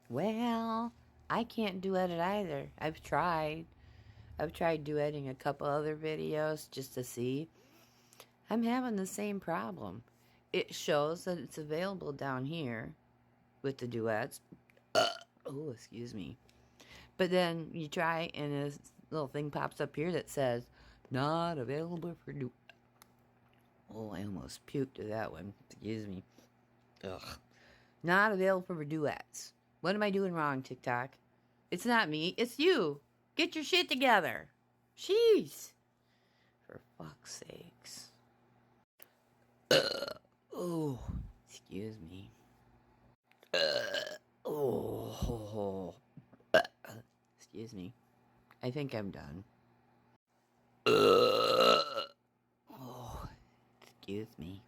Well, I can't duet it either. I've tried. I've tried duetting a couple other videos just to see. I'm having the same problem. It shows that it's available down here with the duets. Oh, excuse me. But then you try and a little thing pops up here that says, not available for duet. Oh, I almost puked to that one. Excuse me. Ugh. Not available for duets. What am I doing wrong, TikTok? It's not me. It's you. Get your shit together. Jeez. For fuck's sakes. Oh, excuse me. Oh, excuse me. I think I'm done. Oh, excuse me.